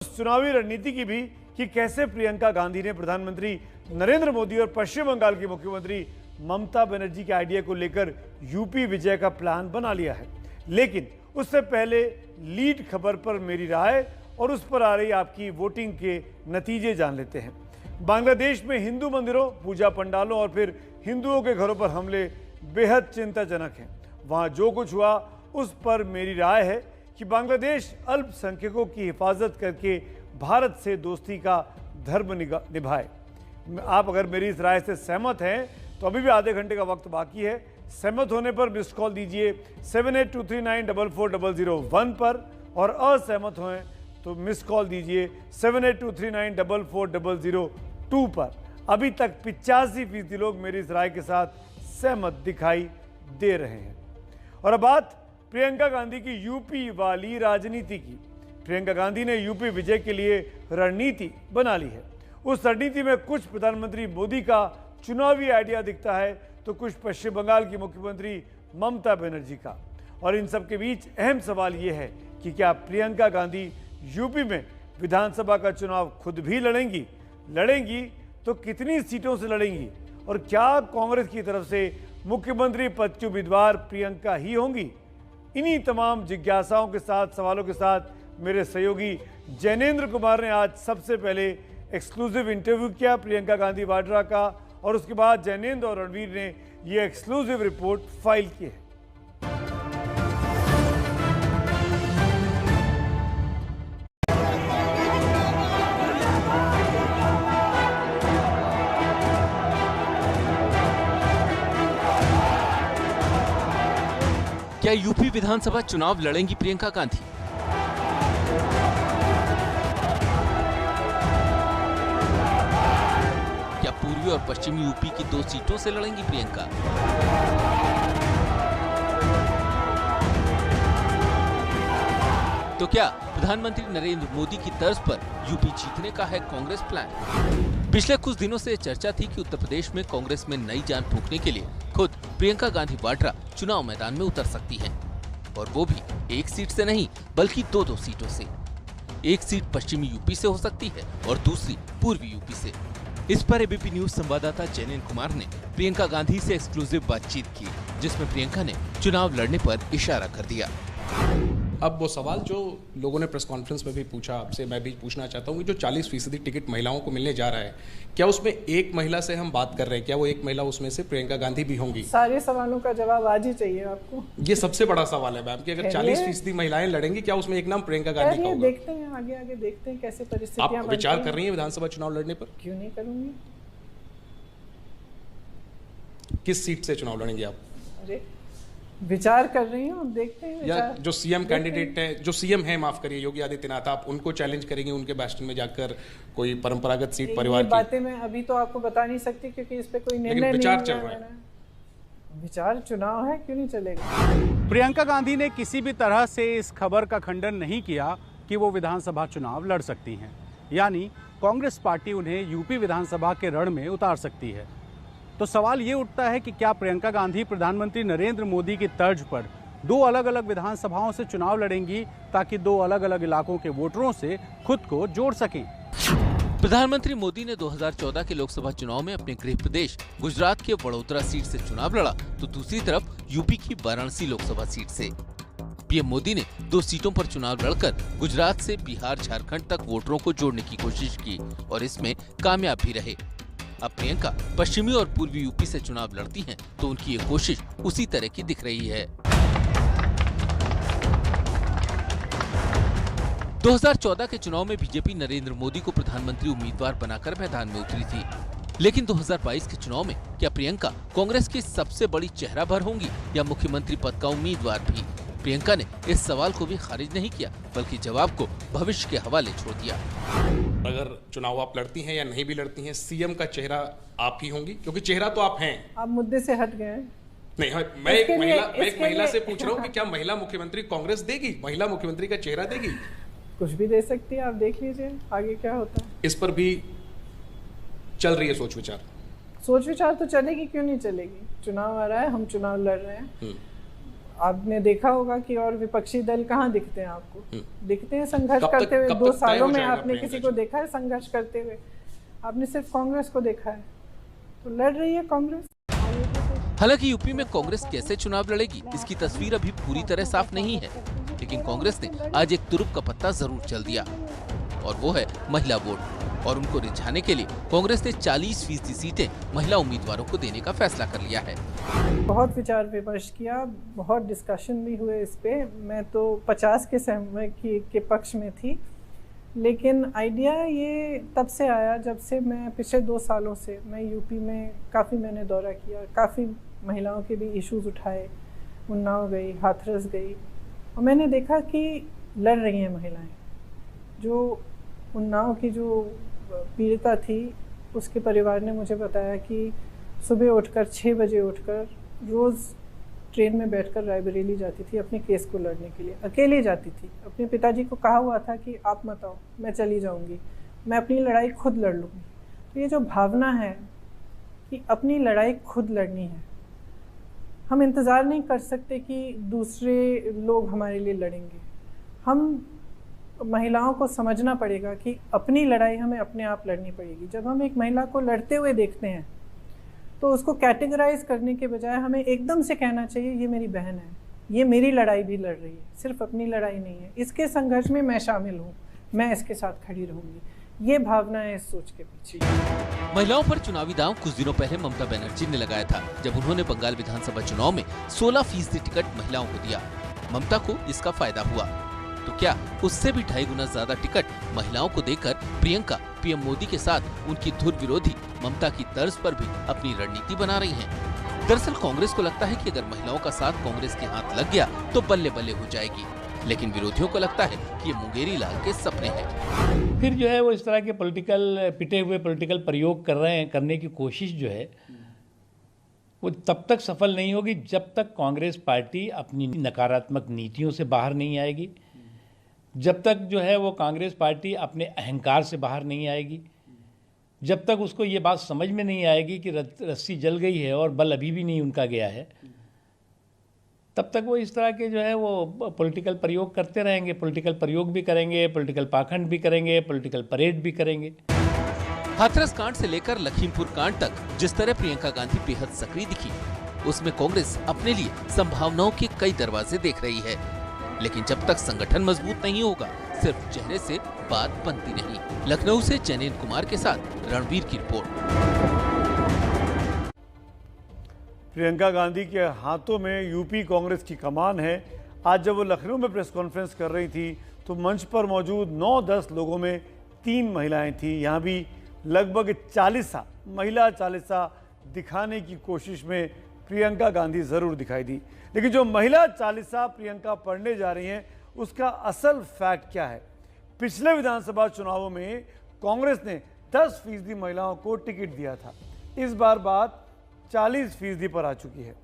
चुनावी रणनीति की भी कि कैसे प्रियंका गांधी ने प्रधानमंत्री नरेंद्र मोदी और पश्चिम बंगाल की मुख्यमंत्री ममता बनर्जी के आइडिया को लेकर यूपी विजय का प्लान बना लिया है। लेकिन उससे पहले लीड खबर पर मेरी राय और उस पर आ रही आपकी वोटिंग के नतीजे जान लेते हैं। बांग्लादेश में हिंदू मंदिरों, पूजा पंडालों और फिर हिंदुओं के घरों पर हमले बेहद चिंताजनक हैं। वहां जो कुछ हुआ उस पर मेरी राय है कि बांग्लादेश अल्पसंख्यकों की हिफाजत करके भारत से दोस्ती का धर्म निभाए। आप अगर मेरी इस राय से सहमत हैं तो अभी भी आधे घंटे का वक्त बाकी है। सहमत होने पर मिस्ड कॉल दीजिए 7823944001 पर और असहमत हों तो मिस्ड कॉल दीजिए 7823944002 पर। अभी तक 85% लोग मेरी इस राय के साथ सहमत दिखाई दे रहे हैं। और अब बात प्रियंका गांधी की यूपी वाली राजनीति की। प्रियंका गांधी ने यूपी विजय के लिए रणनीति बना ली है। उस रणनीति में कुछ प्रधानमंत्री मोदी का चुनावी आइडिया दिखता है तो कुछ पश्चिम बंगाल की मुख्यमंत्री ममता बनर्जी का। और इन सब के बीच अहम सवाल यह है कि क्या प्रियंका गांधी यूपी में विधानसभा का चुनाव खुद भी लड़ेंगी तो कितनी सीटों से लड़ेंगी, और क्या कांग्रेस की तरफ से मुख्यमंत्री पद की उम्मीदवार प्रियंका ही होंगी। इन्हीं तमाम जिज्ञासाओं के साथ, सवालों के साथ मेरे सहयोगी जैनेंद्र कुमार ने आज सबसे पहले एक्सक्लूसिव इंटरव्यू किया प्रियंका गांधी वाड्रा का, और उसके बाद जैनेंद्र और रणवीर ने यह एक्सक्लूसिव रिपोर्ट फाइल की है। क्या यूपी विधानसभा चुनाव लड़ेंगी प्रियंका गांधी? क्या पूर्वी और पश्चिमी यूपी की 2 सीटों से लड़ेंगी प्रियंका? तो क्या प्रधानमंत्री नरेंद्र मोदी की तर्ज पर यूपी जीतने का है कांग्रेस प्लान? पिछले कुछ दिनों से चर्चा थी कि उत्तर प्रदेश में कांग्रेस में नई जान फूंकने के लिए खुद प्रियंका गांधी वाड्रा चुनाव मैदान में उतर सकती हैं, और वो भी एक सीट से नहीं बल्कि 2 सीटों से। एक सीट पश्चिमी यूपी से हो सकती है और दूसरी पूर्वी यूपी से। इस पर एबीपी न्यूज संवाददाता जैनेंद्र कुमार ने प्रियंका गांधी से एक्सक्लूसिव बातचीत की, जिसमें प्रियंका ने चुनाव लड़ने पर इशारा कर दिया। अब वो सवाल जो लोगों ने प्रेस कॉन्फ्रेंस में भी पूछा आपसे, मैं भी पूछना चाहता हूँ, जो 40% टिकट महिलाओं को मिलने जा रहा है, क्या उसमें एक महिला से हम बात कर रहे हैं? क्या वो एक महिला उसमें से प्रियंका गांधी भी होंगी? सारे सवालों का जवाब आज ही चाहिए आपको। ये सबसे बड़ा सवाल है मैम कि अगर 40% महिलाएं लड़ेंगी, क्या उसमें एक नाम प्रियंका गांधी का होगा? देखते हैं, आगे देखते हैं कैसे परिस्थितियां। आप विचार कर रही हैं विधानसभा चुनाव लड़ने पर? क्यों नहीं करूंगी। किस सीट से चुनाव लड़ेंगे आप? अरे विचार कर रही हूँ, देखते हैं। या जो सीएम कैंडिडेट है, जो सीएम है, माफ करिए, योगी आदित्यनाथ, आप उनको चैलेंज करेंगे उनके बैस्टन में जाकर कोई परंपरागत सीट परिवार की? बातें मैं अभी तो आपको बता नहीं सकती क्योंकि इस पे कोई निर्णय नहीं विचार चल रहा है। विचार, चुनाव है, क्यों नहीं चलेगा। प्रियंका गांधी ने किसी भी तरह से इस खबर का खंडन नहीं किया कि वो विधानसभा चुनाव लड़ सकती हैं, यानी कांग्रेस पार्टी उन्हें यूपी विधानसभा के रण में उतार सकती है। तो सवाल ये उठता है कि क्या प्रियंका गांधी प्रधानमंत्री नरेंद्र मोदी की तर्ज पर 2 अलग अलग विधानसभाओं से चुनाव लड़ेंगी ताकि 2 अलग अलग इलाकों के वोटरों से खुद को जोड़ सकें। प्रधानमंत्री मोदी ने 2014 के लोकसभा चुनाव में अपने गृह प्रदेश गुजरात के वडोदरा सीट से चुनाव लड़ा, तो दूसरी तरफ यूपी की वाराणसी लोकसभा सीट से। पीएम मोदी ने 2 सीटों पर चुनाव लड़कर गुजरात से बिहार, झारखंड तक वोटरों को जोड़ने की कोशिश की और इसमें कामयाब भी रहे। अब प्रियंका पश्चिमी और पूर्वी यूपी से चुनाव लड़ती हैं, तो उनकी ये कोशिश उसी तरह की दिख रही है। 2014 के चुनाव में बीजेपी नरेंद्र मोदी को प्रधानमंत्री उम्मीदवार बनाकर मैदान में उतरी थी, लेकिन 2022 के चुनाव में क्या प्रियंका कांग्रेस की सबसे बड़ी चेहरा भर होंगी या मुख्यमंत्री पद का उम्मीदवार भी? प्रियंका ने इस सवाल को भी खारिज नहीं किया, बल्कि जवाब को भविष्य के हवाले छोड़ दिया। अगर चुनाव आप लड़ती हैं या नहीं भी लड़ती हैं, सीएम का चेहरा आप ही होंगी, क्योंकि चेहरा तो आप हैं। आप मुद्दे से हट गए। नहीं, मैं एक महिला से पूछ रहा हूँ कि क्या महिला मुख्यमंत्री कांग्रेस देगी? महिला मुख्यमंत्री का चेहरा देगी? कुछ भी दे सकती है, आप देख लीजिए आगे क्या होता है। इस पर भी चल रही है सोच विचार। सोच विचार तो चलेगी, क्यों नहीं चलेगी। चुनाव आ रहा है, हम चुनाव लड़ रहे हैं। आपने देखा होगा कि और विपक्षी दल कहाँ दिखते हैं आपको? दिखते हैं संघर्ष करते हुए। कब 2 तक सालों तय हो में जाएगा आपने प्रियंका किसी को जी? देखा है संघर्ष करते हुए? आपने सिर्फ कांग्रेस को देखा है। तो लड़ रही है कांग्रेस। हालांकि यूपी में कांग्रेस कैसे चुनाव लड़ेगी इसकी तस्वीर अभी पूरी तरह साफ नहीं है, लेकिन कांग्रेस ने आज एक तुरुप का पत्ता जरूर चल दिया और वो है महिला वोट। और उनको रिझाने के लिए कांग्रेस ने 40% सीटें महिला उम्मीदवारों को देने का फैसला कर लिया है। बहुत विचार विमर्श किया, बहुत डिस्कशन भी हुए इस पे। मैं तो 50 के सहमत के पक्ष में थी, लेकिन आइडिया ये तब से आया जब से मैं पिछले 2 सालों से मैं यूपी में काफ़ी मैंने दौरा किया, काफ़ी महिलाओं के भी इश्यूज उठाए, उन्नाव गई, हाथरस गई, और मैंने देखा कि लड़ रही हैं महिलाएं। जो उन्नाव की जो पीड़िता थी उसके परिवार ने मुझे बताया कि सुबह उठकर 6 बजे उठकर रोज़ ट्रेन में बैठकर रायबरेली जाती थी अपने केस को लड़ने के लिए। अकेली जाती थी। अपने पिताजी को कहा हुआ था कि आप मत आओ, मैं चली जाऊंगी, मैं अपनी लड़ाई खुद लड़ लूँगी। तो ये जो भावना है कि अपनी लड़ाई खुद लड़नी है, हम इंतज़ार नहीं कर सकते कि दूसरे लोग हमारे लिए लड़ेंगे। हम महिलाओं को समझना पड़ेगा कि अपनी लड़ाई हमें अपने आप लड़नी पड़ेगी। जब हम एक महिला को लड़ते हुए देखते हैं तो उसको कैटेगराइज करने के बजाय हमें एकदम से कहना चाहिए ये मेरी बहन है, ये मेरी लड़ाई भी लड़ रही है, सिर्फ अपनी लड़ाई नहीं है, इसके संघर्ष में मैं शामिल हूँ, मैं इसके साथ खड़ी रहूंगी। ये भावना है इस सोच के पीछे। महिलाओं पर चुनावी दांव कुछ दिनों पहले ममता बनर्जी ने लगाया था, जब उन्होंने बंगाल विधानसभा चुनाव में 16% टिकट महिलाओं को दिया। ममता को इसका फायदा हुआ, तो क्या उससे भी 2.5 गुना ज्यादा टिकट महिलाओं को देकर प्रियंका पीएम मोदी के साथ उनकी धुर विरोधी ममता की तर्ज पर भी अपनी रणनीति बना रही हैं? दरअसल कांग्रेस को लगता है कि अगर महिलाओं का साथ कांग्रेस के हाथ लग गया तो बल्ले बल्ले हो जाएगी, लेकिन विरोधियों को लगता है कि ये मुंगेरी लाल के सपने हैं। फिर जो है वो इस तरह के पिटे हुए पॉलिटिकल प्रयोग कर रहे हैं, करने की कोशिश जो है वो तब तक सफल नहीं होगी जब तक कांग्रेस पार्टी अपनी नकारात्मक नीतियों से बाहर नहीं आएगी, जब तक जो है वो कांग्रेस पार्टी अपने अहंकार से बाहर नहीं आएगी, जब तक उसको ये बात समझ में नहीं आएगी कि रस्सी जल गई है और बल अभी भी नहीं उनका गया है, तब तक वो इस तरह के जो है वो पॉलिटिकल प्रयोग करते रहेंगे। पॉलिटिकल प्रयोग भी करेंगे, पॉलिटिकल पाखंड भी करेंगे, पॉलिटिकल परेड भी करेंगे। हाथरस कांड से लेकर लखीमपुर कांड तक जिस तरह प्रियंका गांधी बेहद सक्रिय दिखी, उसमें कांग्रेस अपने लिए संभावनाओं के कई दरवाजे देख रही है, लेकिन जब तक संगठन मजबूत नहीं होगा सिर्फ चेहरे से बात बनती नहीं। लखनऊ से जैनेन्द्र कुमार के साथ रणवीर की रिपोर्ट। प्रियंका गांधी के हाथों में यूपी कांग्रेस की कमान है। आज जब वो लखनऊ में प्रेस कॉन्फ्रेंस कर रही थी तो मंच पर मौजूद 9-10 लोगों में 3 महिलाएं थीं। यहाँ भी लगभग 40 महिला चालीसा दिखाने की कोशिश में प्रियंका गांधी जरूर दिखाई दी, लेकिन जो महिला चालीसा प्रियंका पढ़ने जा रही हैं उसका असल फैक्ट क्या है? पिछले विधानसभा चुनावों में कांग्रेस ने 10% महिलाओं को टिकट दिया था। इस बार बात 40% पर आ चुकी है।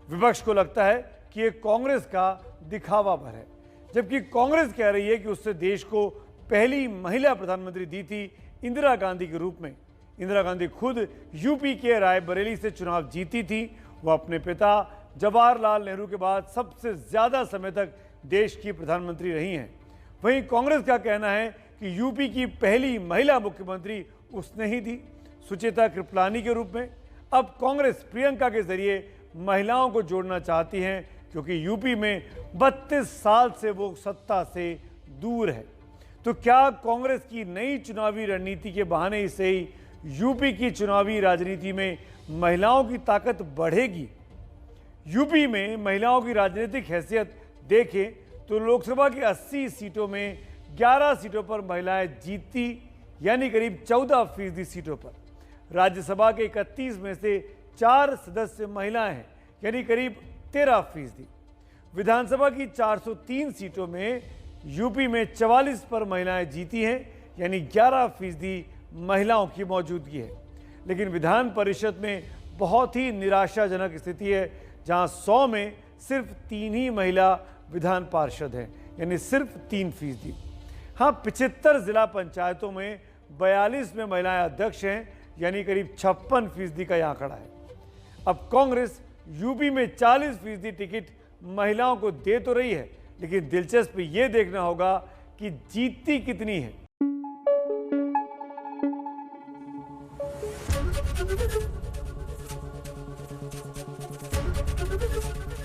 विपक्ष को लगता है कि ये कांग्रेस का दिखावा भर है, जबकि कांग्रेस कह रही है कि उससे देश को पहली महिला प्रधानमंत्री दी थी इंदिरा गांधी के रूप में। इंदिरा गांधी खुद यूपी के रायबरेली से चुनाव जीती थी। वो अपने पिता जवाहरलाल नेहरू के बाद सबसे ज्यादा समय तक देश की प्रधानमंत्री रही हैं। वहीं कांग्रेस का कहना है कि यूपी की पहली महिला मुख्यमंत्री उसने ही दी, सुचेता कृपलानी के रूप में। अब कांग्रेस प्रियंका के जरिए महिलाओं को जोड़ना चाहती है, क्योंकि यूपी में 32 साल से वो सत्ता से दूर है। तो क्या कांग्रेस की नई चुनावी रणनीति के बहाने से ही यूपी की चुनावी राजनीति में महिलाओं की ताकत बढ़ेगी? यूपी में महिलाओं की राजनीतिक हैसियत देखें तो लोकसभा की 80 सीटों में 11 सीटों पर महिलाएं जीतती, यानी करीब 14% सीटों पर। राज्यसभा के 31 में से 4 सदस्य महिलाएं हैं, यानी करीब 13%। विधानसभा की 403 सीटों में यूपी में 44 पर महिलाएं जीती हैं, यानी 11% महिलाओं की मौजूदगी है। लेकिन विधान परिषद में बहुत ही निराशाजनक स्थिति है, जहां 100 में सिर्फ 3 ही महिला विधान पार्षद हैं, यानी सिर्फ 3%। हाँ, 75 जिला पंचायतों में 42 में महिलाएं अध्यक्ष हैं, यानी करीब 56% का यह आंकड़ा है। अब कांग्रेस यूपी में 40% टिकट महिलाओं को दे तो रही है, लेकिन दिलचस्प ये देखना होगा कि जीतती कितनी है।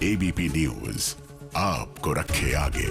एबीपी न्यूज आपको रखे आगे।